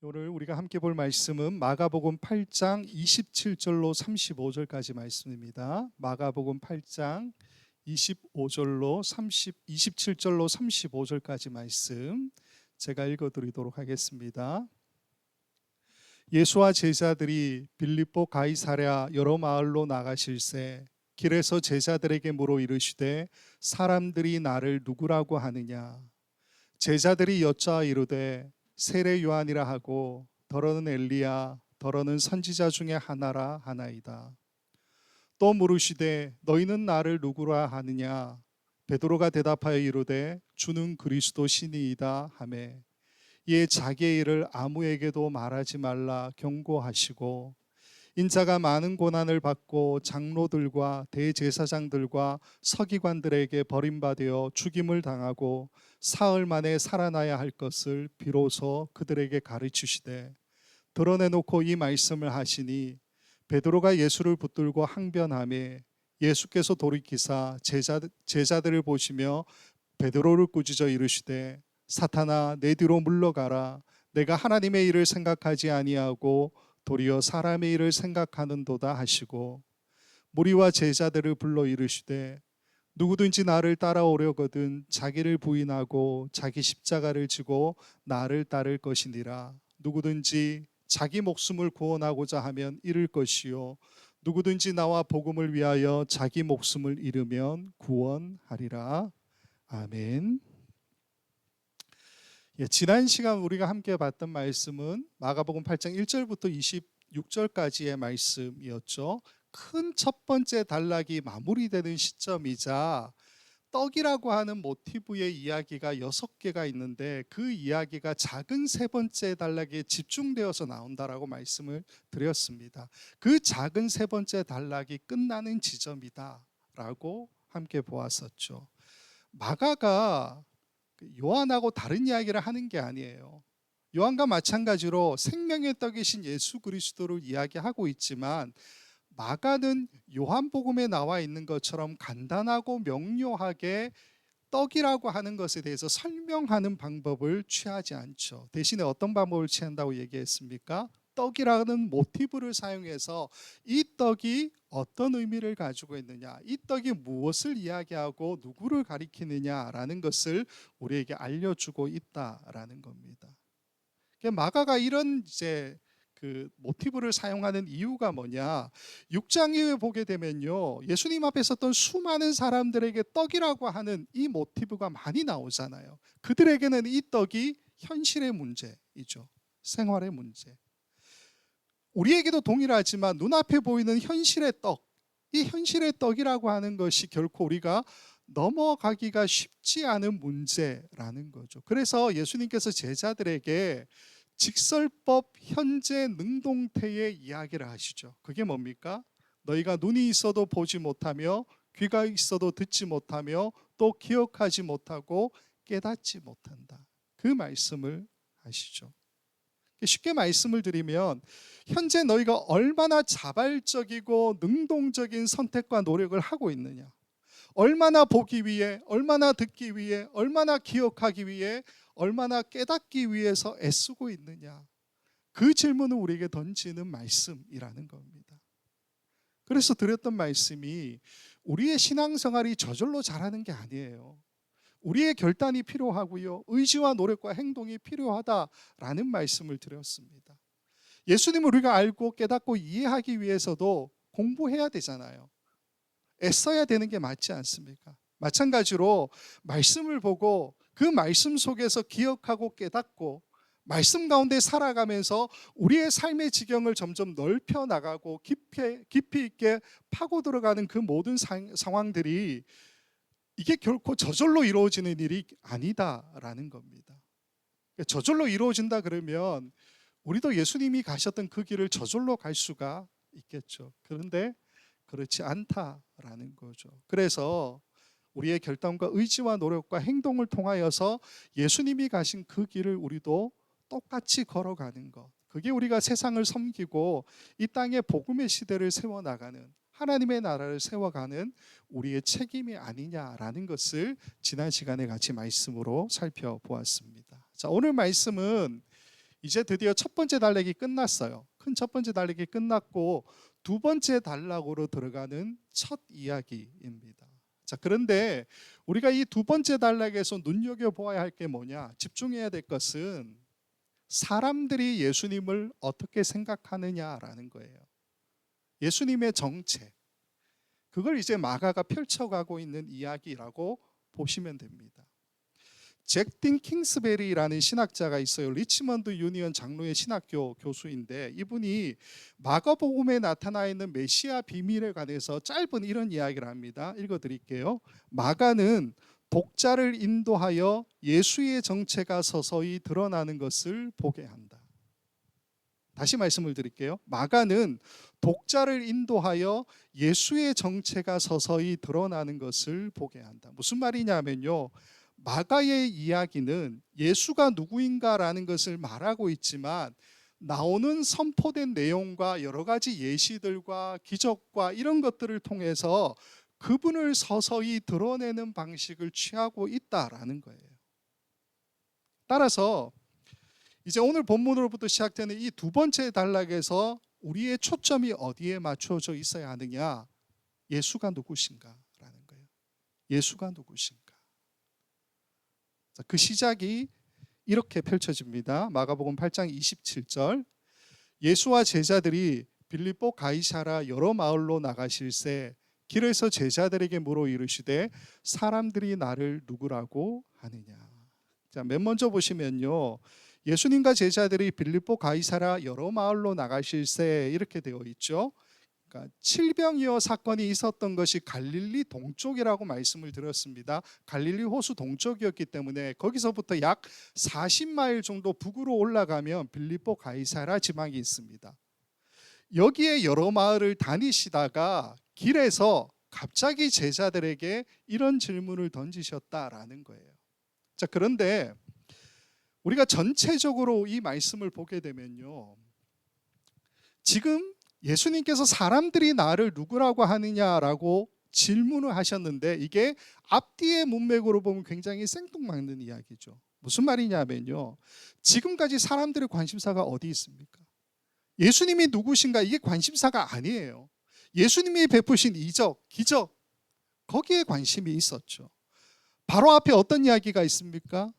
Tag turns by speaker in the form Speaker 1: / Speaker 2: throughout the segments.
Speaker 1: 오늘 우리가 함께 볼 말씀은 마가복음 8장 27절로 35절까지 말씀입니다. 마가복음 8장 27절로 35절까지 말씀 제가 읽어드리도록 하겠습니다. 예수와 제자들이 빌립보 가이사랴 여러 마을로 나가실새 길에서 제자들에게 물어 이르시되 사람들이 나를 누구라고 하느냐? 제자들이 여짜아 이르되 세례 요한이라 하고 더러는 엘리야 더러는 선지자 중에 하나라 하나이다. 또 물으시되 너희는 나를 누구라 하느냐? 베드로가 대답하여 이르되 주는 그리스도 시니이다 하매 이에 자기의 일을 아무에게도 말하지 말라 경고하시고 인자가 많은 고난을 받고 장로들과 대제사장들과 서기관들에게 버림받아 죽임을 당하고 사흘 만에 살아나야 할 것을 비로소 그들에게 가르치시되 드러내놓고 이 말씀을 하시니 베드로가 예수를 붙들고 항변하매 예수께서 돌이키사 제자들을 보시며 베드로를 꾸짖어 이르시되 사탄아 내 뒤로 물러가라. 내가 하나님의 일을 생각하지 아니하고 도리어 사람의 일을 생각하는도다 하시고 무리와 제자들을 불러 이르시되 누구든지 나를 따라오려거든 자기를 부인하고 자기 십자가를 지고 나를 따를 것이니라. 누구든지 자기 목숨을 구원하고자 하면 잃을 것이요 누구든지 나와 복음을 위하여 자기 목숨을 잃으면 구원하리라. 아멘. 지난 시간 우리가 함께 봤던 말씀은 마가복음 8장 1절부터 26절까지의 말씀이었죠. 큰 첫 번째 단락이 마무리되는 시점이자 떡이라고 하는 모티브의 이야기가 6개가 있는데 그 이야기가 작은 세 번째 단락에 집중되어서 나온다라고 말씀을 드렸습니다. 그 작은 세 번째 단락이 끝나는 지점이다라고 함께 보았었죠. 마가가 요한하고 다른 이야기를 하는 게 아니에요. 요한과 마찬가지로 생명의 떡이신 예수 그리스도를 이야기하고 있지만 마가는 요한복음에 나와 있는 것처럼 간단하고 명료하게 떡이라고 하는 것에 대해서 설명하는 방법을 취하지 않죠. 대신에 어떤 방법을 취한다고 얘기했습니까? 떡이라는 모티브를 사용해서 이 떡이 어떤 의미를 가지고 있느냐, 이 떡이 무엇을 이야기하고 누구를 가리키느냐라는 것을 우리에게 알려주고 있다라는 겁니다. 마가가 이런 그 모티브를 사용하는 이유가 뭐냐? 6장 이후에 보게 되면요, 예수님 앞에 섰던 수많은 사람들에게 떡이라고 하는 이 모티브가 많이 나오잖아요. 그들에게는 이 떡이 현실의 문제이죠. 생활의 문제. 우리에게도 동일하지만 눈앞에 보이는 현실의 떡, 이 현실의 떡이라고 하는 것이 결코 우리가 넘어가기가 쉽지 않은 문제라는 거죠. 그래서 예수님께서 제자들에게 직설법 현재 능동태의 이야기를 하시죠. 그게 뭡니까? 너희가 눈이 있어도 보지 못하며 귀가 있어도 듣지 못하며 또 기억하지 못하고 깨닫지 못한다. 그 말씀을 하시죠. 쉽게 말씀을 드리면 현재 너희가 얼마나 자발적이고 능동적인 선택과 노력을 하고 있느냐, 얼마나 보기 위해, 얼마나 듣기 위해, 얼마나 기억하기 위해, 얼마나 깨닫기 위해서 애쓰고 있느냐, 그 질문을 우리에게 던지는 말씀이라는 겁니다. 그래서 드렸던 말씀이 우리의 신앙생활이 저절로 잘하는 게 아니에요. 우리의 결단이 필요하고요, 의지와 노력과 행동이 필요하다라는 말씀을 드렸습니다. 예수님을 우리가 알고 깨닫고 이해하기 위해서도 공부해야 되잖아요. 애써야 되는 게 맞지 않습니까? 마찬가지로 말씀을 보고 그 말씀 속에서 기억하고 깨닫고 말씀 가운데 살아가면서 우리의 삶의 지경을 점점 넓혀 나가고 깊이 있게 파고 들어가는 그 모든 상황들이 이게 결코 저절로 이루어지는 일이 아니다라는 겁니다. 저절로 이루어진다 그러면 우리도 예수님이 가셨던 그 길을 저절로 갈 수가 있겠죠. 그런데 그렇지 않다라는 거죠. 그래서 우리의 결단과 의지와 노력과 행동을 통하여서 예수님이 가신 그 길을 우리도 똑같이 걸어가는 것, 그게 우리가 세상을 섬기고 이 땅에 복음의 시대를 세워나가는, 하나님의 나라를 세워가는 우리의 책임이 아니냐라는 것을 지난 시간에 같이 말씀으로 살펴보았습니다. 자, 오늘 말씀은 이제 드디어 첫 번째 달락이 끝났어요. 큰 첫 번째 달락이 끝났고 두 번째 단락으로 들어가는 첫 이야기입니다. 자, 그런데 우리가 이 두 번째 단락에서 눈여겨보아야 할 게 뭐냐? 집중해야 될 것은 사람들이 예수님을 어떻게 생각하느냐라는 거예요. 예수님의 정체. 그걸 이제 마가가 펼쳐가고 있는 이야기라고 보시면 됩니다. 잭딘 킹스베리라는 신학자가 있어요. 리치먼드 유니언 장로의 신학교 교수인데 이분이 마가복음에 나타나 있는 메시아 비밀에 관해서 짧은 이런 이야기를 합니다. 읽어드릴게요. 마가는 독자를 인도하여 예수의 정체가 서서히 드러나는 것을 보게 한다. 다시 말씀을 드릴게요. 마가는 독자를 인도하여 예수의 정체가 서서히 드러나는 것을 보게 한다. 무슨 말이냐면요. 마가의 이야기는 예수가 누구인가라는 것을 말하고 있지만 나오는 선포된 내용과 여러 가지 예시들과 기적과 이런 것들을 통해서 그분을 서서히 드러내는 방식을 취하고 있다라는 거예요. 따라서 이제 오늘 본문으로부터 시작되는 이 두 번째 단락에서 우리의 초점이 어디에 맞춰져 있어야 하느냐? 예수가 누구신가라는 거예요. 예수가 누구신가? 그 시작이 이렇게 펼쳐집니다. 마가복음 8장 27절. 예수와 제자들이 빌립보 가이사라 여러 마을로 나가실새 길에서 제자들에게 물어 이르시되 사람들이 나를 누구라고 하느냐. 자, 맨 먼저 보시면요. 예수님과 제자들이 빌립보 가이사라 여러 마을로 나가실새 이렇게 되어 있죠. 그러니까 칠병이어 사건이 있었던 것이 갈릴리 동쪽이라고 말씀을 드렸습니다. 갈릴리 호수 동쪽이었기 때문에 거기서부터 약 40마일 정도 북으로 올라가면 빌립보 가이사라 지방이 있습니다. 여기에 여러 마을을 다니시다가 길에서 갑자기 제자들에게 이런 질문을 던지셨다라는 거예요. 자, 그런데 우리가 전체적으로 이 말씀을 보게 되면요. 지금 예수님께서 사람들이 나를 누구라고 하느냐라고 질문을 하셨는데 이게 앞뒤의 문맥으로 보면 굉장히 생뚱맞는 이야기죠. 무슨 말이냐면요. 지금까지 사람들의 관심사가 어디 있습니까? 예수님이 누구신가 이게 관심사가 아니에요. 예수님이 베푸신 이적, 기적 거기에 관심이 있었죠. 바로 앞에 어떤 이야기가 있습니까?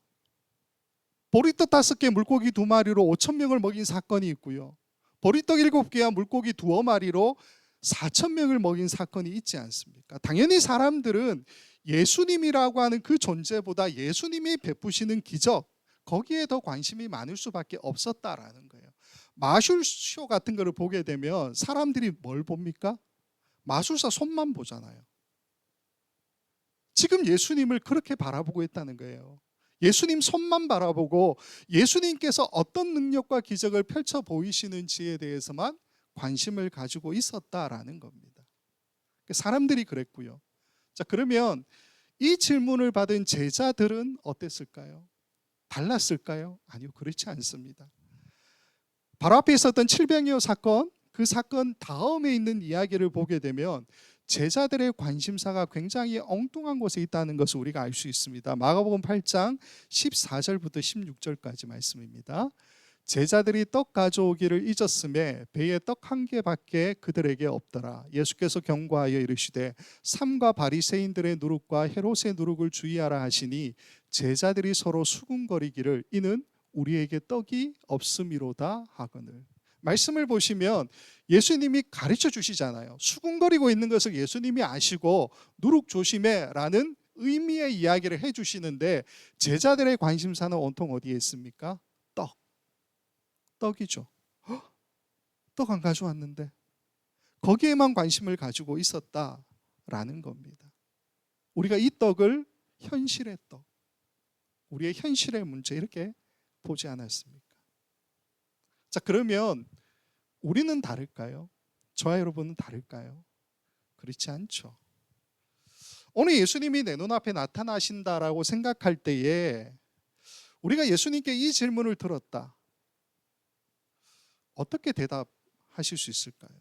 Speaker 1: 보리떡 5개 물고기 2마리로 5,000명을 먹인 사건이 있고요. 보리떡 7개와 물고기 2마리로 4,000명을 먹인 사건이 있지 않습니까? 당연히 사람들은 예수님이라고 하는 그 존재보다 예수님이 베푸시는 기적 거기에 더 관심이 많을 수밖에 없었다라는 거예요. 마술쇼 같은 거를 보게 되면 사람들이 뭘 봅니까? 마술사 손만 보잖아요. 지금 예수님을 그렇게 바라보고 있다는 거예요. 예수님 손만 바라보고 예수님께서 어떤 능력과 기적을 펼쳐 보이시는지에 대해서만 관심을 가지고 있었다라는 겁니다. 사람들이 그랬고요. 자, 그러면 이 질문을 받은 제자들은 어땠을까요? 달랐을까요? 아니요, 그렇지 않습니다. 바로 앞에 있었던 칠병이어 사건, 그 사건 다음에 있는 이야기를 보게 되면 제자들의 관심사가 굉장히 엉뚱한 곳에 있다는 것을 우리가 알 수 있습니다. 마가복음 8장 14절부터 16절까지 말씀입니다. 제자들이 떡 가져오기를 잊었음에 배에 떡 1개밖에 그들에게 없더라. 예수께서 경고하여 이르시되 삼가 바리새인들의 누룩과 헤롯의 누룩을 주의하라 하시니 제자들이 서로 수군거리기를 이는 우리에게 떡이 없음이로다 하거늘. 말씀을 보시면 예수님이 가르쳐 주시잖아요. 수군거리고 있는 것을 예수님이 아시고 누룩 조심해 라는 의미의 이야기를 해주시는데 제자들의 관심사는 온통 어디에 있습니까? 떡이죠. 떡 안 가져왔는데 거기에만 관심을 가지고 있었다라는 겁니다. 우리가 이 떡을 현실의 떡, 우리의 현실의 문제 이렇게 보지 않았습니까? 자, 그러면 우리는 다를까요? 저와 여러분은 다를까요? 그렇지 않죠. 오늘 예수님이 내 눈앞에 나타나신다라고 생각할 때에 우리가 예수님께 이 질문을 들었다. 어떻게 대답하실 수 있을까요?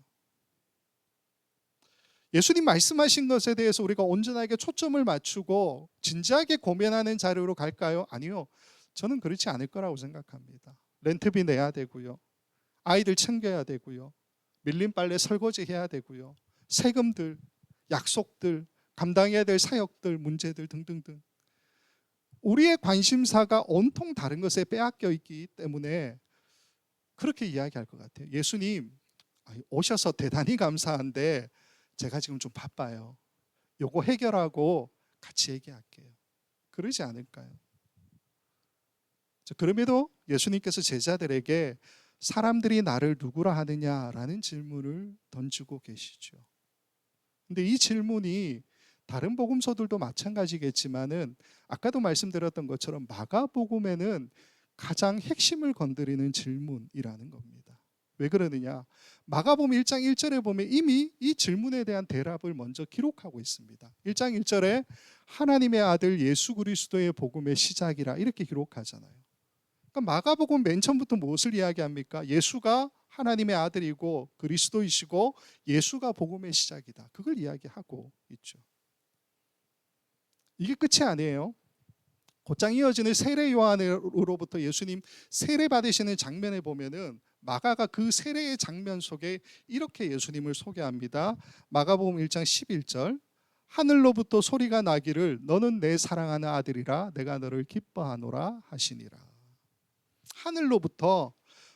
Speaker 1: 예수님 말씀하신 것에 대해서 우리가 온전하게 초점을 맞추고 진지하게 고민하는 자료로 갈까요? 아니요. 저는 그렇지 않을 거라고 생각합니다. 렌트비 내야 되고요. 아이들 챙겨야 되고요. 밀린 빨래 설거지 해야 되고요. 세금들, 약속들, 감당해야 될 사역들, 문제들 등등등. 우리의 관심사가 온통 다른 것에 빼앗겨 있기 때문에 그렇게 이야기할 것 같아요. 예수님, 오셔서 대단히 감사한데 제가 지금 좀 바빠요. 요거 해결하고 같이 얘기할게요. 그러지 않을까요? 그럼에도 예수님께서 제자들에게 사람들이 나를 누구라 하느냐라는 질문을 던지고 계시죠. 근데 이 질문이 다른 복음서들도 마찬가지겠지만은 아까도 말씀드렸던 것처럼 마가복음에는 가장 핵심을 건드리는 질문이라는 겁니다. 왜 그러느냐? 마가복음 1장 1절에 보면 이미 이 질문에 대한 대답을 먼저 기록하고 있습니다. 1장 1절에 하나님의 아들 예수 그리스도의 복음의 시작이라 이렇게 기록하잖아요. 그러니까 마가복음 맨 처음부터 무엇을 이야기합니까? 예수가 하나님의 아들이고 그리스도이시고 예수가 복음의 시작이다. 그걸 이야기하고 있죠. 이게 끝이 아니에요. 곧장 이어지는 세례 요한으로부터 예수님 세례 받으시는 장면에 보면은 마가가 그 세례의 장면 속에 이렇게 예수님을 소개합니다. 마가복음 1장 11절 하늘로부터 소리가 나기를 너는 내 사랑하는 아들이라 내가 너를 기뻐하노라 하시니라. 하늘로부터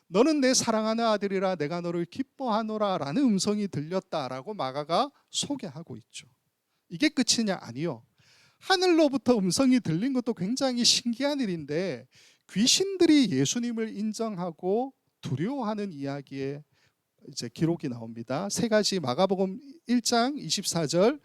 Speaker 1: 너는 내 사랑하는 아들이라 내가 너를 기뻐하노라 라는 음성이 들렸다라고 마가가 소개하고 있죠. 이게 끝이냐? 아니요. 하늘로부터 음성이 들린 것도 굉장히 신기한 일인데 귀신들이 예수님을 인정하고 두려워하는 이야기에 이제 기록이 나옵니다. 세 가지 마가복음 1장 24절,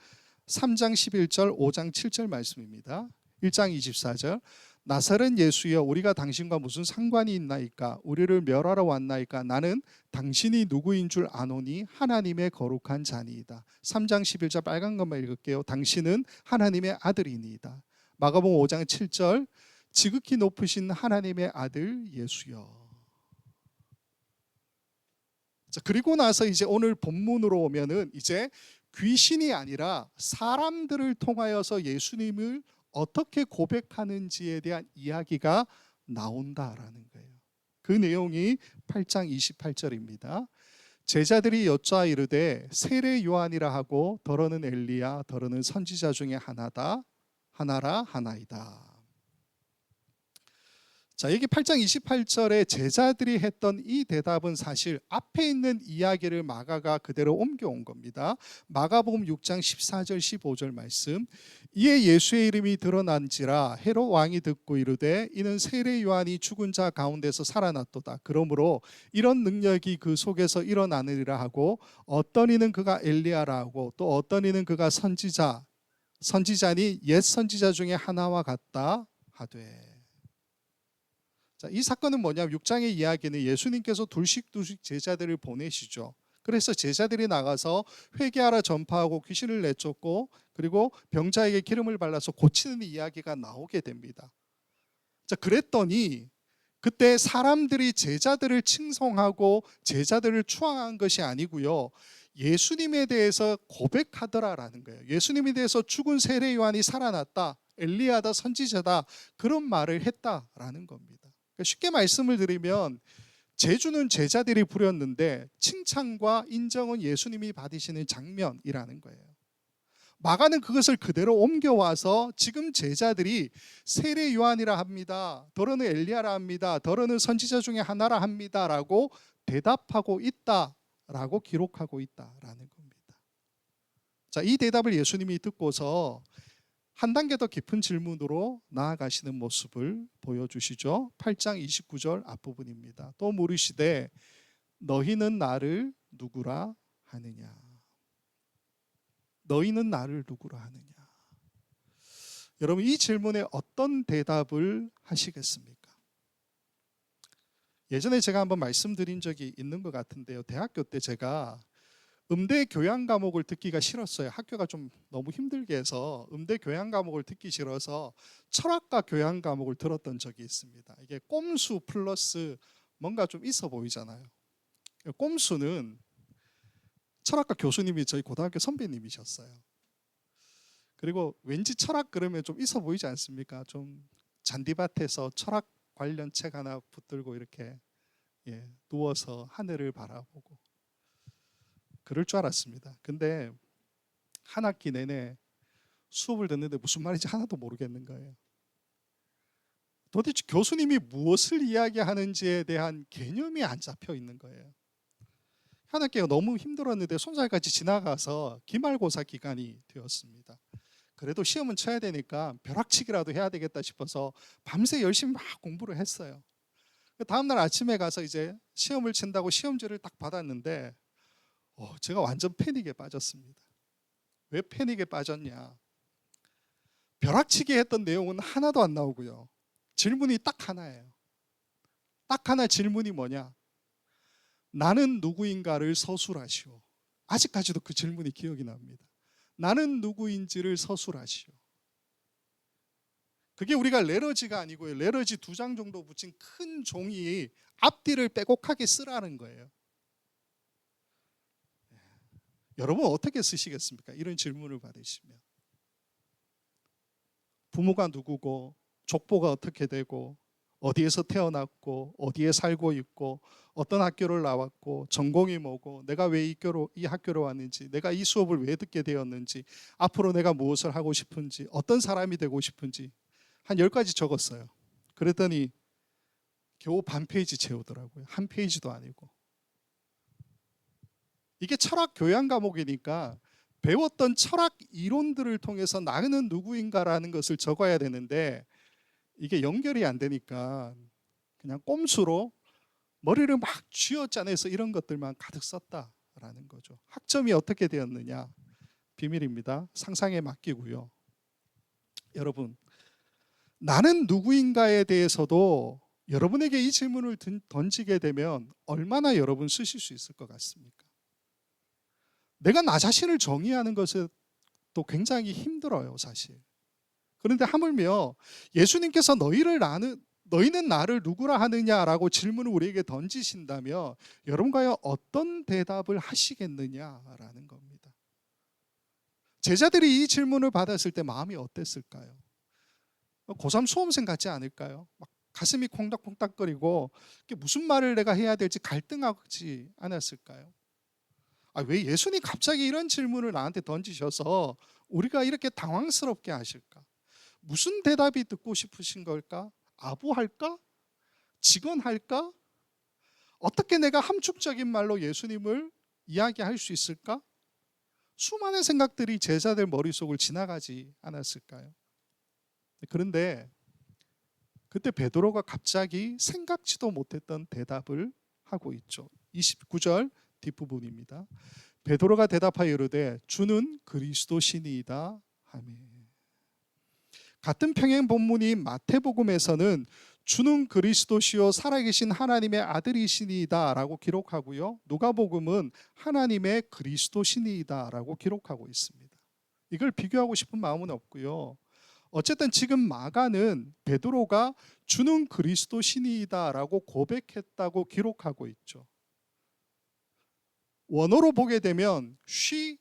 Speaker 1: 3장 11절, 5장 7절 말씀입니다. 1장 24절 나사렛 예수여 우리가 당신과 무슨 상관이 있나이까 우리를 멸하러 왔나이까 나는 당신이 누구인 줄 아노니 하나님의 거룩한 자니이다. 3장 11절 빨간 것만 읽을게요. 당신은 하나님의 아들이니이다. 마가복음 5장 7절 지극히 높으신 하나님의 아들 예수여. 자, 그리고 나서 이제 오늘 본문으로 오면은 이제 귀신이 아니라 사람들을 통하여서 예수님을 어떻게 고백하는지에 대한 이야기가 나온다라는 거예요. 그 내용이 8장 28절입니다. 제자들이 여쭈어 이르되 세례 요한이라 하고 더러는 엘리야 더러는 선지자 중에 하나라 하나이다. 자, 여기 8장 28절에 제자들이 했던 이 대답은 사실 앞에 있는 이야기를 마가가 그대로 옮겨온 겁니다. 마가복음 6장 14절 15절 말씀 이에 예수의 이름이 드러난지라 헤롯 왕이 듣고 이르되 이는 세례 요한이 죽은 자 가운데서 살아났도다. 그러므로 이런 능력이 그 속에서 일어나느리라 하고 어떤 이는 그가 엘리야라 하고 또 어떤 이는 그가 선지자니 옛 선지자 중에 하나와 같다 하되. 자, 이 사건은 뭐냐면 6장의 이야기는 예수님께서 둘씩 제자들을 보내시죠. 그래서 제자들이 나가서 회개하라 전파하고 귀신을 내쫓고 그리고 병자에게 기름을 발라서 고치는 이야기가 나오게 됩니다. 자, 그랬더니 그때 사람들이 제자들을 칭송하고 제자들을 추앙한 것이 아니고요. 예수님에 대해서 고백하더라라는 거예요. 예수님에 대해서 죽은 세례 요한이 살아났다. 엘리야다 선지자다. 그런 말을 했다라는 겁니다. 쉽게 말씀을 드리면 제주는 제자들이 부렸는데 칭찬과 인정은 예수님이 받으시는 장면이라는 거예요. 마가는 그것을 그대로 옮겨와서 지금 제자들이 세례 요한이라 합니다. 더러는 엘리야라 합니다. 더러는 선지자 중에 하나라 합니다라고 대답하고 있다라고 기록하고 있다라는 겁니다. 자, 이 대답을 예수님이 듣고서 한 단계 더 깊은 질문으로 나아가시는 모습을 보여주시죠. 8장 29절 앞부분입니다. 또 물으시되 너희는 나를 누구라 하느냐. 너희는 나를 누구라 하느냐. 여러분 이 질문에 어떤 대답을 하시겠습니까? 예전에 제가 한번 말씀드린 적이 있는 것 같은데요. 대학교 때 제가 음대 교양 과목을 듣기가 싫었어요. 학교가 좀 너무 힘들게 해서 음대 교양 과목을 듣기 싫어서 철학과 교양 과목을 들었던 적이 있습니다. 이게 꼼수 플러스 뭔가 좀 있어 보이잖아요. 꼼수는 철학과 교수님이 저희 고등학교 선배님이셨어요. 그리고 왠지 철학 그러면 좀 있어 보이지 않습니까? 좀 잔디밭에서 철학 관련 책 하나 붙들고 이렇게 누워서 하늘을 바라보고 그럴 줄 알았습니다. 근데 한 학기 내내 수업을 듣는데 무슨 말인지 하나도 모르겠는 거예요. 도대체 교수님이 무엇을 이야기하는지에 대한 개념이 안 잡혀 있는 거예요. 한 학기가 너무 힘들었는데 손살같이 지나가서 기말고사 기간이 되었습니다. 그래도 시험은 쳐야 되니까 벼락치기라도 해야 되겠다 싶어서 밤새 열심히 막 공부를 했어요. 다음날 아침에 가서 이제 시험을 친다고 시험지를 딱 받았는데 제가 완전 패닉에 빠졌습니다. 왜 패닉에 빠졌냐? 벼락치기 했던 내용은 하나도 안 나오고요. 질문이 딱 하나예요. 딱 하나 질문이 뭐냐? 나는 누구인가를 서술하시오. 아직까지도 그 질문이 기억이 납니다. 나는 누구인지를 서술하시오. 그게 우리가 레러지가 아니고요. 레러지 2장 정도 붙인 큰 종이 앞뒤를 빼곡하게 쓰라는 거예요. 여러분 어떻게 쓰시겠습니까? 이런 질문을 받으시면. 부모가 누구고 족보가 어떻게 되고 어디에서 태어났고 어디에 살고 있고 어떤 학교를 나왔고 전공이 뭐고 내가 왜 이 학교로 왔는지 내가 이 수업을 왜 듣게 되었는지 앞으로 내가 무엇을 하고 싶은지 어떤 사람이 되고 싶은지 한 10가지 적었어요. 그랬더니 겨우 반 페이지 채우더라고요. 한 페이지도 아니고. 이게 철학 교양 과목이니까 배웠던 철학 이론들을 통해서 나는 누구인가라는 것을 적어야 되는데 이게 연결이 안 되니까 그냥 꼼수로 머리를 막 쥐어짜내서 이런 것들만 가득 썼다라는 거죠. 학점이 어떻게 되었느냐? 비밀입니다. 상상에 맡기고요. 여러분, 나는 누구인가에 대해서도 여러분에게 이 질문을 던지게 되면 얼마나 여러분 쓰실 수 있을 것 같습니까? 내가 나 자신을 정의하는 것은 또 굉장히 힘들어요, 사실. 그런데 하물며 예수님께서 너희는 나를 누구라 하느냐라고 질문을 우리에게 던지신다면 여러분 과연 어떤 대답을 하시겠느냐라는 겁니다. 제자들이 이 질문을 받았을 때 마음이 어땠을까요? 고3 수험생 같지 않을까요? 막 가슴이 콩닥콩닥거리고 무슨 말을 내가 해야 될지 갈등하지 않았을까요? 왜 예수님 갑자기 이런 질문을 나한테 던지셔서 우리가 이렇게 당황스럽게 하실까? 무슨 대답이 듣고 싶으신 걸까? 아부할까? 직언할까? 어떻게 내가 함축적인 말로 예수님을 이야기할 수 있을까? 수많은 생각들이 제자들 머릿속을 지나가지 않았을까요? 그런데 그때 베드로가 갑자기 생각지도 못했던 대답을 하고 있죠. 29절 뒷부분입니다. 베드로가 대답하여 이르되 주는 그리스도시니이다 하매. 같은 평행 본문인 마태복음에서는 주는 그리스도시요 살아계신 하나님의 아들이시니이다 라고 기록하고요. 누가복음은 하나님의 그리스도시니이다 라고 기록하고 있습니다. 이걸 비교하고 싶은 마음은 없고요. 어쨌든 지금 마가는 베드로가 주는 그리스도시니이다 라고 고백했다고 기록하고 있죠. 원어로 보게 되면 쉬,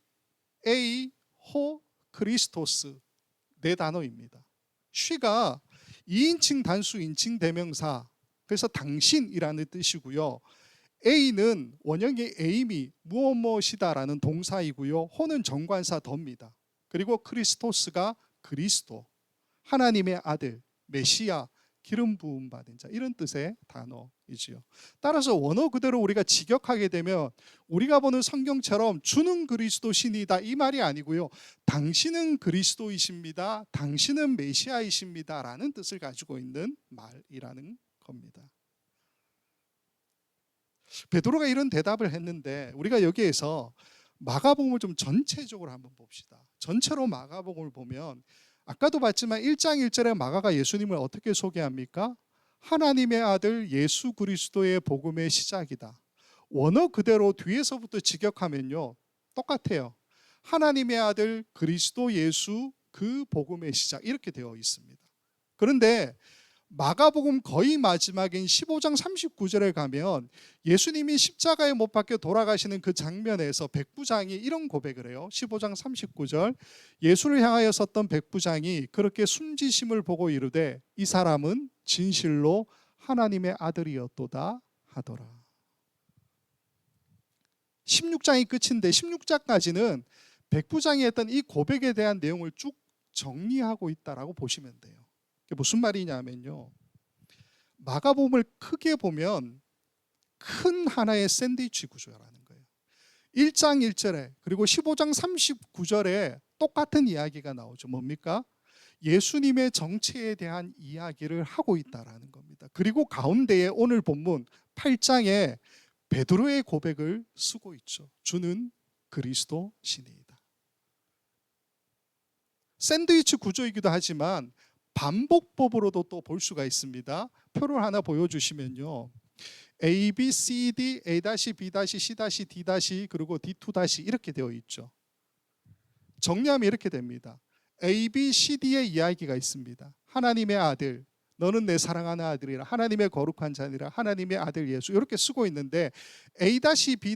Speaker 1: 에이, 호, 크리스토스 네 단어입니다. 쉬가 2인칭 단수 인칭 대명사, 그래서 당신이라는 뜻이고요. A는 원형의 에임이 무엇이다라는 동사이고요. 호는 정관사 더입니다. 그리고 크리스토스가 그리스도, 하나님의 아들, 메시아, 기름 부음 받은 자, 이런 뜻의 단어이지요. 따라서 원어 그대로 우리가 직역하게 되면 우리가 보는 성경처럼 주는 그리스도시니다 이 말이 아니고요. 당신은 그리스도이십니다. 당신은 메시아이십니다 라는 뜻을 가지고 있는 말이라는 겁니다. 베드로가 이런 대답을 했는데 우리가 여기에서 마가복음을 좀 전체적으로 한번 봅시다. 전체로 마가복음을 보면 아까도 봤지만 1장 1절에 마가가 예수님을 어떻게 소개합니까? 하나님의 아들 예수 그리스도의 복음의 시작이다. 원어 그대로 뒤에서부터 직역하면요 똑같아요. 하나님의 아들 그리스도 예수 그 복음의 시작, 이렇게 되어 있습니다. 그런데 마가복음 거의 마지막인 15장 39절에 가면 예수님이 십자가에 못 박혀 돌아가시는 그 장면에서 백부장이 이런 고백을 해요. 15장 39절, 예수를 향하여 섰던 백부장이 그렇게 숨지심을 보고 이르되 이 사람은 진실로 하나님의 아들이었도다 하더라. 16장이 끝인데 16장까지는 백부장이 했던 이 고백에 대한 내용을 쭉 정리하고 있다라고 보시면 돼요. 그게 무슨 말이냐면요, 마가복음을 크게 보면 큰 하나의 샌드위치 구조라는 거예요. 1장 1절에 그리고 15장 39절에 똑같은 이야기가 나오죠. 뭡니까? 예수님의 정체에 대한 이야기를 하고 있다라는 겁니다. 그리고 가운데에 오늘 본문 8장에 베드로의 고백을 쓰고 있죠. 주는 그리스도시니이다. 샌드위치 구조이기도 하지만 반복법으로도 또 볼 수가 있습니다. 표를 하나 보여주시면요, A, B, C, D, A-, B-, C-, D- 그리고 D2- 이렇게 되어 있죠. 정리하면 이렇게 됩니다. A, B, C, D의 이야기가 있습니다. 하나님의 아들, 너는 내 사랑하는 아들이라, 하나님의 거룩한 자니라, 하나님의 아들 예수, 이렇게 쓰고 있는데 A-, B-,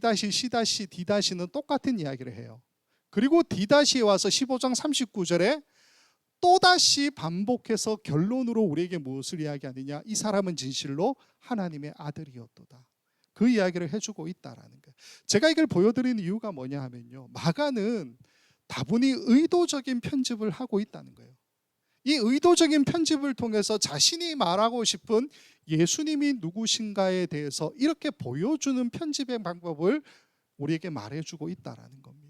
Speaker 1: C-, D-는 똑같은 이야기를 해요. 그리고 D-에 와서 15장 39절에 또다시 반복해서 결론으로 우리에게 무엇을 이야기하느냐? 이 사람은 진실로 하나님의 아들이었도다. 그 이야기를 해주고 있다라는 거예요. 제가 이걸 보여드리는 이유가 뭐냐 하면요, 마가는 다분히 의도적인 편집을 하고 있다는 거예요. 이 의도적인 편집을 통해서 자신이 말하고 싶은 예수님이 누구신가에 대해서 이렇게 보여주는 편집의 방법을 우리에게 말해주고 있다라는 겁니다.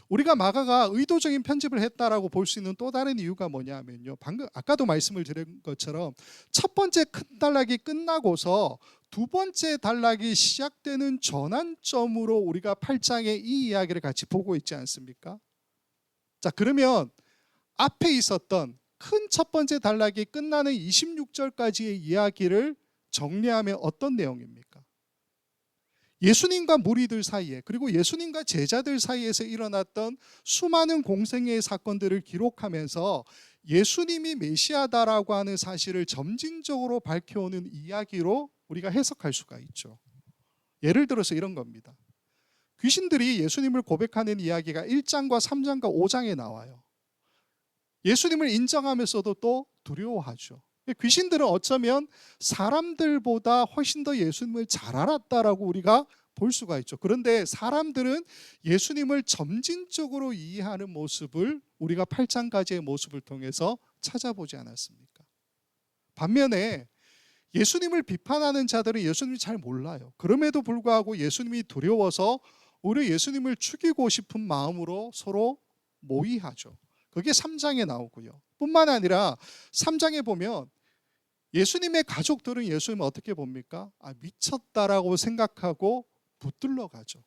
Speaker 1: 우리가 마가가 의도적인 편집을 했다라고 볼 수 있는 또 다른 이유가 뭐냐면요, 방금 아까도 말씀을 드린 것처럼 첫 번째 큰 단락이 끝나고서 두 번째 단락이 시작되는 전환점으로 우리가 8장의 이 이야기를 같이 보고 있지 않습니까? 자, 그러면 앞에 있었던 큰 첫 번째 단락이 끝나는 26절까지의 이야기를 정리하면 어떤 내용입니까? 예수님과 무리들 사이에, 그리고 예수님과 제자들 사이에서 일어났던 수많은 공생애의 사건들을 기록하면서 예수님이 메시아다라고 하는 사실을 점진적으로 밝혀오는 이야기로 우리가 해석할 수가 있죠. 예를 들어서 이런 겁니다. 귀신들이 예수님을 고백하는 이야기가 1장과 3장과 5장에 나와요. 예수님을 인정하면서도 또 두려워하죠. 귀신들은 어쩌면 사람들보다 훨씬 더 예수님을 잘 알았다라고 우리가 볼 수가 있죠. 그런데 사람들은 예수님을 점진적으로 이해하는 모습을 우리가 8장까지의 모습을 통해서 찾아보지 않았습니까? 반면에 예수님을 비판하는 자들은 예수님을 잘 몰라요. 그럼에도 불구하고 예수님이 두려워서 오히려 예수님을 죽이고 싶은 마음으로 서로 모의하죠. 그게 3장에 나오고요. 뿐만 아니라 3장에 보면 예수님의 가족들은 예수님을 어떻게 봅니까? 미쳤다라고 생각하고 붙들러 가죠.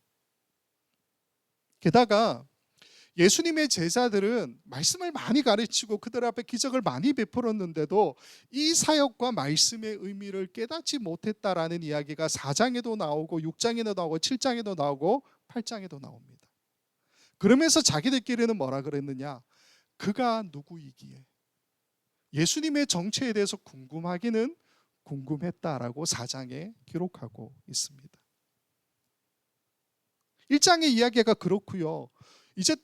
Speaker 1: 게다가 예수님의 제자들은 말씀을 많이 가르치고 그들 앞에 기적을 많이 베풀었는데도 이 사역과 말씀의 의미를 깨닫지 못했다라는 이야기가 4장에도 나오고 6장에도 나오고 7장에도 나오고 8장에도 나옵니다. 그러면서 자기들끼리는 뭐라 그랬느냐? 그가 누구이기에 예수님의 정체에 대해서 궁금하기는 궁금했다라고 4장에 기록하고 있습니다. 1장의 이야기가 그렇고요. 이제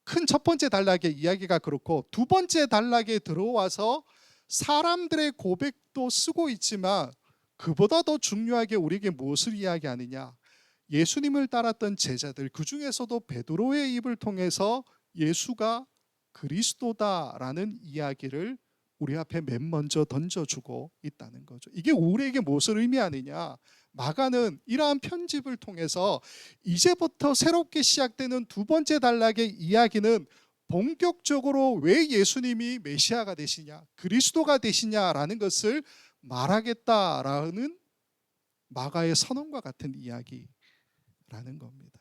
Speaker 1: 큰 첫 번째 단락의 이야기가 그렇고 두 번째 단락에 들어와서 사람들의 고백도 쓰고 있지만 그보다 더 중요하게 우리에게 무엇을 이야기하느냐? 예수님을 따랐던 제자들, 그 중에서도 베드로의 입을 통해서 예수가 그리스도다라는 이야기를 우리 앞에 맨 먼저 던져주고 있다는 거죠. 이게 우리에게 무엇을 의미하느냐? 마가는 이러한 편집을 통해서 이제부터 새롭게 시작되는 두 번째 단락의 이야기는 본격적으로 왜 예수님이 메시아가 되시냐, 그리스도가 되시냐라는 것을 말하겠다라는 마가의 선언과 같은 이야기라는 겁니다.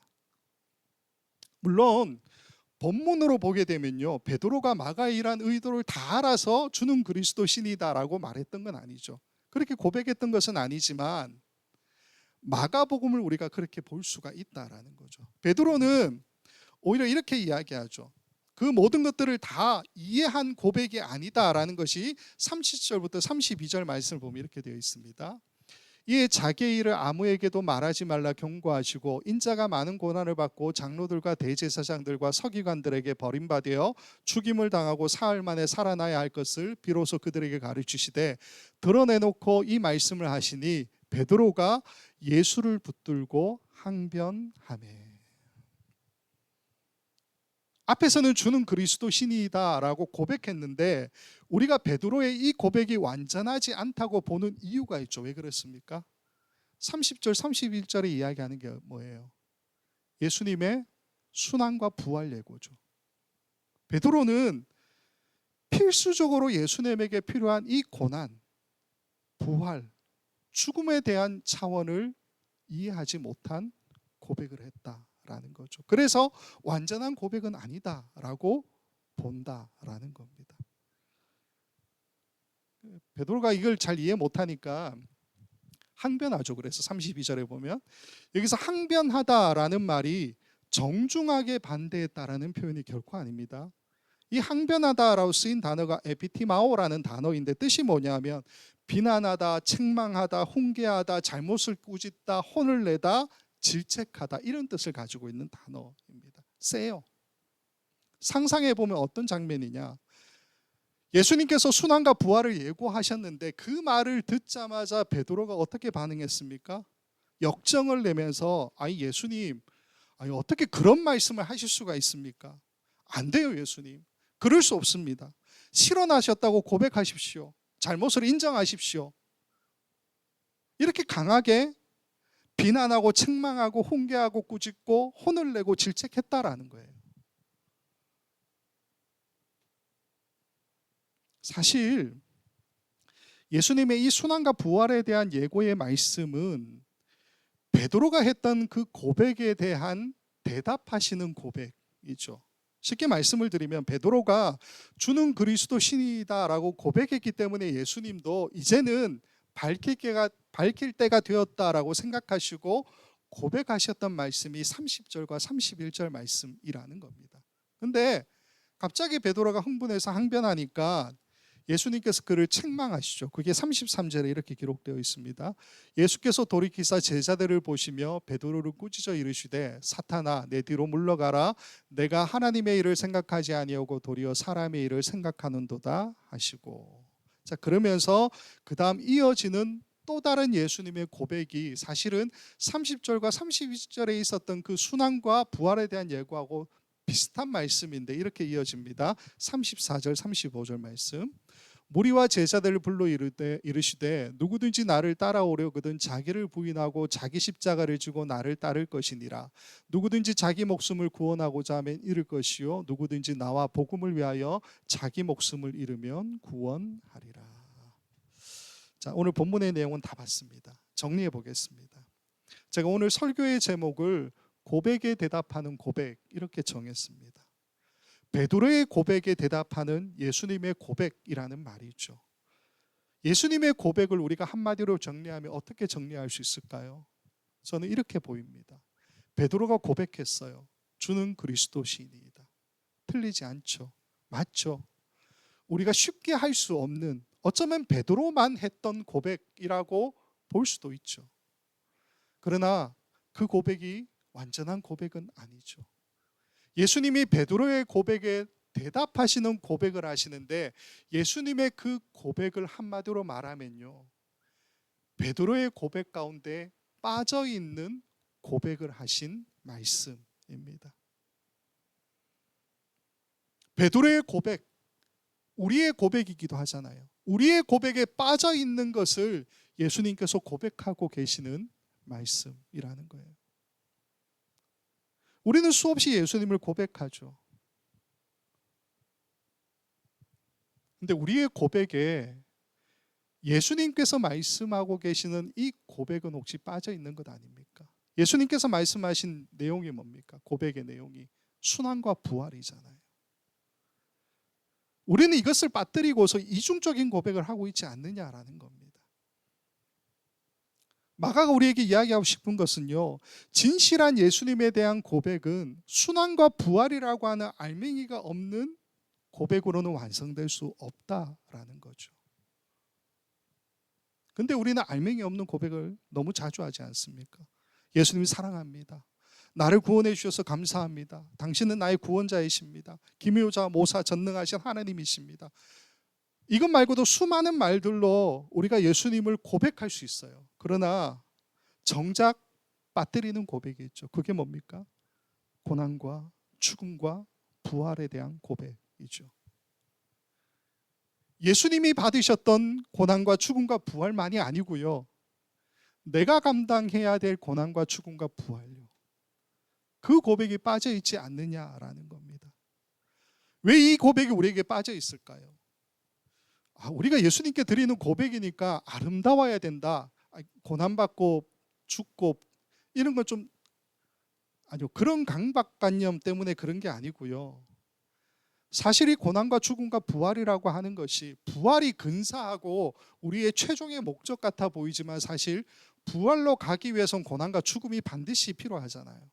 Speaker 1: 물론 본문으로 보게 되면요, 베드로가 마가의 이러한 의도를 다 알아서 주는 그리스도 신이다라고 말했던 건 아니죠. 그렇게 고백했던 것은 아니지만 마가복음을 우리가 그렇게 볼 수가 있다라는 거죠. 베드로는 오히려 이렇게 이야기하죠. 그 모든 것들을 다 이해한 고백이 아니다라는 것이 30절부터 32절 말씀을 보면 이렇게 되어 있습니다. 이에 자기의 일을 아무에게도 말하지 말라 경고하시고 인자가 많은 고난을 받고 장로들과 대제사장들과 서기관들에게 버림받아 죽임을 당하고 사흘 만에 살아나야 할 것을 비로소 그들에게 가르치시되 드러내놓고 이 말씀을 하시니 베드로가 예수를 붙들고 항변하매. 앞에서는 주는 그리스도 신이다라고 고백했는데 우리가 베드로의 이 고백이 완전하지 않다고 보는 이유가 있죠. 왜 그렇습니까? 30절 31절에 이야기하는 게 뭐예요? 예수님의 순환과 부활 예고죠. 베드로는 필수적으로 예수님에게 필요한 이 고난, 부활, 죽음에 대한 차원을 이해하지 못한 고백을 했다라는 거죠. 그래서 완전한 고백은 아니다라고 본다라는 겁니다. 베드로가 이걸 잘 이해 못하니까 항변하죠. 그래서 32절에 보면 여기서 항변하다라는 말이 정중하게 반대했다라는 표현이 결코 아닙니다. 이 항변하다라고 쓰인 단어가 에피티마오라는 단어인데 뜻이 뭐냐면 비난하다, 책망하다, 훈계하다, 잘못을 꾸짖다, 혼을 내다, 질책하다 이런 뜻을 가지고 있는 단어입니다. 세요. 상상해 보면 어떤 장면이냐? 예수님께서 순환과 부활을 예고하셨는데 그 말을 듣자마자 베드로가 어떻게 반응했습니까? 역정을 내면서 아니 예수님, 아니 어떻게 그런 말씀을 하실 수가 있습니까? 안 돼요 예수님. 그럴 수 없습니다. 실언하셨다고 고백하십시오. 잘못을 인정하십시오. 이렇게 강하게 비난하고 책망하고 훈계하고 꾸짖고 혼을 내고 질책했다라는 거예요. 사실 예수님의 이 순환과 부활에 대한 예고의 말씀은 베드로가 했던 그 고백에 대한 대답하시는 고백이죠. 쉽게 말씀을 드리면 베드로가 주는 그리스도 신이다라고 고백했기 때문에 예수님도 이제는 밝힐 때가 되었다라고 생각하시고 고백하셨던 말씀이 30절과 31절 말씀이라는 겁니다. 근데 갑자기 베드로가 흥분해서 항변하니까 예수님께서 그를 책망하시죠. 그게 33절에 이렇게 기록되어 있습니다. 예수께서 돌이키사 제자들을 보시며 베드로를 꾸짖어 이르시되 사탄아 내 뒤로 물러가라 내가 하나님의 일을 생각하지 아니하고 도리어 사람의 일을 생각하는도다 하시고. 자, 그러면서 그 다음 이어지는 또 다른 예수님의 고백이 사실은 30절과 32절에 있었던 그 순환과 부활에 대한 예고하고 비슷한 말씀인데 이렇게 이어집니다. 34절 35절 말씀. 무리와 제자들을 불러 이르시되 누구든지 나를 따라오려거든 자기를 부인하고 자기 십자가를 지고 나를 따를 것이니라. 누구든지 자기 목숨을 구원하고자 하면 잃을 것이요 누구든지 나와 복음을 위하여 자기 목숨을 잃으면 구원하리라. 자, 오늘 본문의 내용은 다 봤습니다. 정리해 보겠습니다. 제가 오늘 설교의 제목을 고백에 대답하는 고백 이렇게 정했습니다. 베드로의 고백에 대답하는 예수님의 고백이라는 말이죠. 예수님의 고백을 우리가 한마디로 정리하면 어떻게 정리할 수 있을까요? 저는 이렇게 보입니다. 베드로가 고백했어요. 주는 그리스도 시인이다. 틀리지 않죠. 맞죠. 우리가 쉽게 할 수 없는 어쩌면 베드로만 했던 고백이라고 볼 수도 있죠. 그러나 그 고백이 완전한 고백은 아니죠. 예수님이 베드로의 고백에 대답하시는 고백을 하시는데 예수님의 그 고백을 한마디로 말하면요. 베드로의 고백 가운데 빠져있는 고백을 하신 말씀입니다. 베드로의 고백, 우리의 고백이기도 하잖아요. 우리의 고백에 빠져있는 것을 예수님께서 고백하고 계시는 말씀이라는 거예요. 우리는 수없이 예수님을 고백하죠. 근데 우리의 고백에 예수님께서 말씀하고 계시는 이 고백은 혹시 빠져 있는 것 아닙니까? 예수님께서 말씀하신 내용이 뭡니까? 고백의 내용이 순환과 부활이잖아요. 우리는 이것을 빠뜨리고서 이중적인 고백을 하고 있지 않느냐라는 겁니다. 마가가 우리에게 이야기하고 싶은 것은요, 진실한 예수님에 대한 고백은 순환과 부활이라고 하는 알맹이가 없는 고백으로는 완성될 수 없다라는 거죠. 근데 우리는 알맹이 없는 고백을 너무 자주 하지 않습니까? 예수님 사랑합니다. 나를 구원해 주셔서 감사합니다. 당신은 나의 구원자이십니다. 기묘자, 모사, 전능하신 하나님이십니다. 이것 말고도 수많은 말들로 우리가 예수님을 고백할 수 있어요. 그러나 정작 빠뜨리는 고백이 있죠. 그게 뭡니까? 고난과 죽음과 부활에 대한 고백이죠. 예수님이 받으셨던 고난과 죽음과 부활만이 아니고요, 내가 감당해야 될 고난과 죽음과 부활요, 그 고백이 빠져 있지 않느냐라는 겁니다. 왜 이 고백이 우리에게 빠져 있을까요? 우리가 예수님께 드리는 고백이니까 아름다워야 된다, 고난받고 죽고 이런 건 좀 아니요, 그런 강박관념 때문에 그런 게 아니고요, 사실 이 고난과 죽음과 부활이라고 하는 것이, 부활이 근사하고 우리의 최종의 목적 같아 보이지만 사실 부활로 가기 위해선 고난과 죽음이 반드시 필요하잖아요.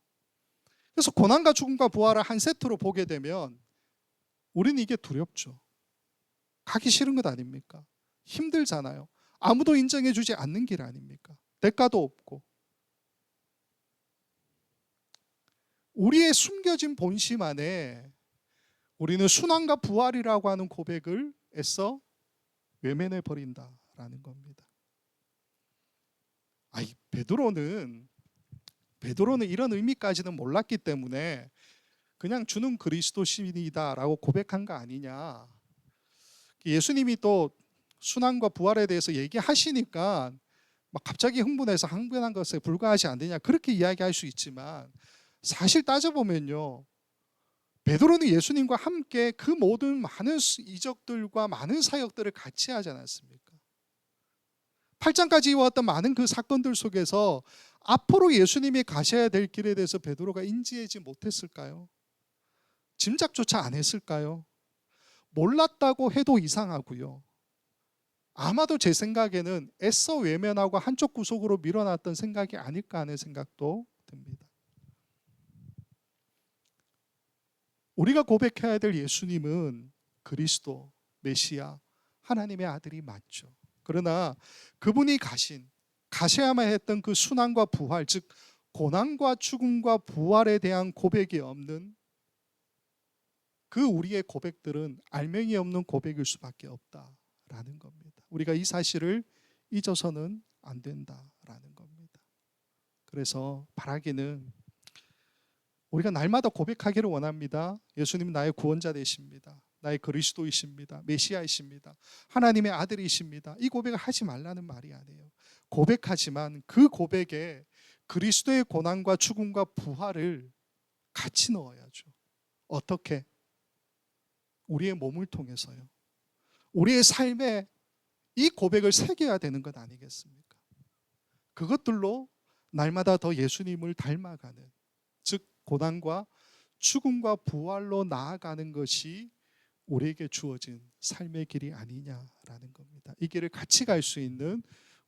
Speaker 1: 그래서 고난과 죽음과 부활을 한 세트로 보게 되면 우리는 이게 두렵죠. 가기 싫은 것 아닙니까? 힘들잖아요. 아무도 인정해 주지 않는 길 아닙니까? 대가도 없고. 우리의 숨겨진 본심 안에 우리는 순환과 부활이라고 하는 고백을 애써 외면해 버린다라는 겁니다. 베드로는 이런 의미까지는 몰랐기 때문에 그냥 주는 그리스도신이다라고 고백한 거 아니냐. 예수님이 또 순환과 부활에 대해서 얘기하시니까 막 갑자기 흥분해서 항변한 것에 불과하지 않느냐, 그렇게 이야기할 수 있지만 사실 따져보면요, 베드로는 예수님과 함께 그 모든 많은 이적들과 많은 사역들을 같이 하지 않았습니까? 8장까지 이어왔던 많은 그 사건들 속에서 앞으로 예수님이 가셔야 될 길에 대해서 베드로가 인지하지 못했을까요? 짐작조차 안 했을까요? 몰랐다고 해도 이상하고요, 아마도 제 생각에는 애써 외면하고 한쪽 구석으로 밀어놨던 생각이 아닐까 하는 생각도 듭니다. 우리가 고백해야 될 예수님은 그리스도, 메시아, 하나님의 아들이 맞죠. 그러나 그분이 가셔야만 했던 그 순환과 부활, 즉 고난과 죽음과 부활에 대한 고백이 없는 그 우리의 고백들은 알맹이 없는 고백일 수밖에 없다라는 겁니다. 우리가 이 사실을 잊어서는 안 된다라는 겁니다. 그래서 바라기는 우리가 날마다 고백하기를 원합니다. 예수님 나의 구원자 되십니다. 나의 그리스도이십니다. 메시아이십니다. 하나님의 아들이십니다. 이 고백을 하지 말라는 말이 아니에요. 고백하지만 그 고백에 그리스도의 고난과 죽음과 부활을 같이 넣어야죠. 어떻게? 우리의 몸을 통해서요. 우리의 삶에 이 고백을 새겨야 되는 것 아니겠습니까? 그것들로 날마다 더 예수님을 닮아가는, 즉 고난과 죽음과 부활로 나아가는 것이 우리에게 주어진 삶의 길이 아니냐라는 겁니다. 이 길을 같이 갈 수 있는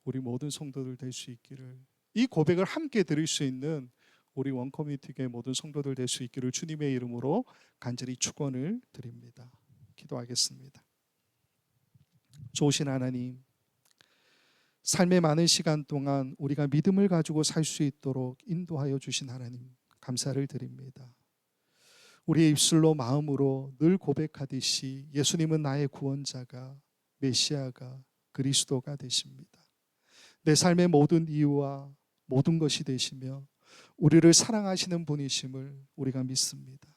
Speaker 1: 우리 모든 성도들 될 수 있기를, 이 고백을 함께 드릴 수 있는 우리 원커뮤니티의 모든 성도들 될 수 있기를 주님의 이름으로 간절히 축원을 드립니다. 기도하겠습니다. 좋으신 하나님, 삶의 많은 시간 동안 우리가 믿음을 가지고 살 수 있도록 인도하여 주신 하나님, 감사를 드립니다. 우리의 입술로 마음으로 늘 고백하듯이 예수님은 나의 구원자가, 메시아가, 그리스도가 되십니다. 내 삶의 모든 이유와 모든 것이 되시며 우리를 사랑하시는 분이심을 우리가 믿습니다.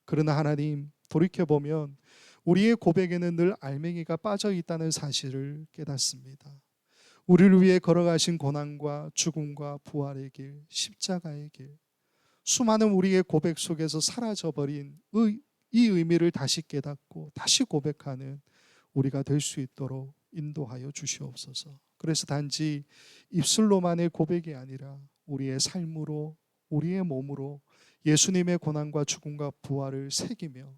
Speaker 1: 그러나 하나님, 돌이켜보면 우리의 고백에는 늘 알맹이가 빠져 있다는 사실을 깨닫습니다. 우리를 위해 걸어가신 고난과 죽음과 부활의 길, 십자가의 길, 수많은 우리의 고백 속에서 사라져버린 이 의미를 다시 깨닫고 다시 고백하는 우리가 될 수 있도록 인도하여 주시옵소서. 그래서 단지 입술로만의 고백이 아니라 우리의 삶으로, 우리의 몸으로 예수님의 고난과 죽음과 부활을 새기며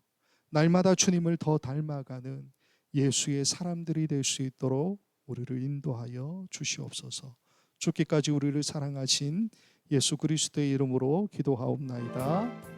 Speaker 1: 날마다 주님을 더 닮아가는 예수의 사람들이 될 수 있도록 우리를 인도하여 주시옵소서. 죽기까지 우리를 사랑하신 예수 그리스도의 이름으로 기도하옵나이다.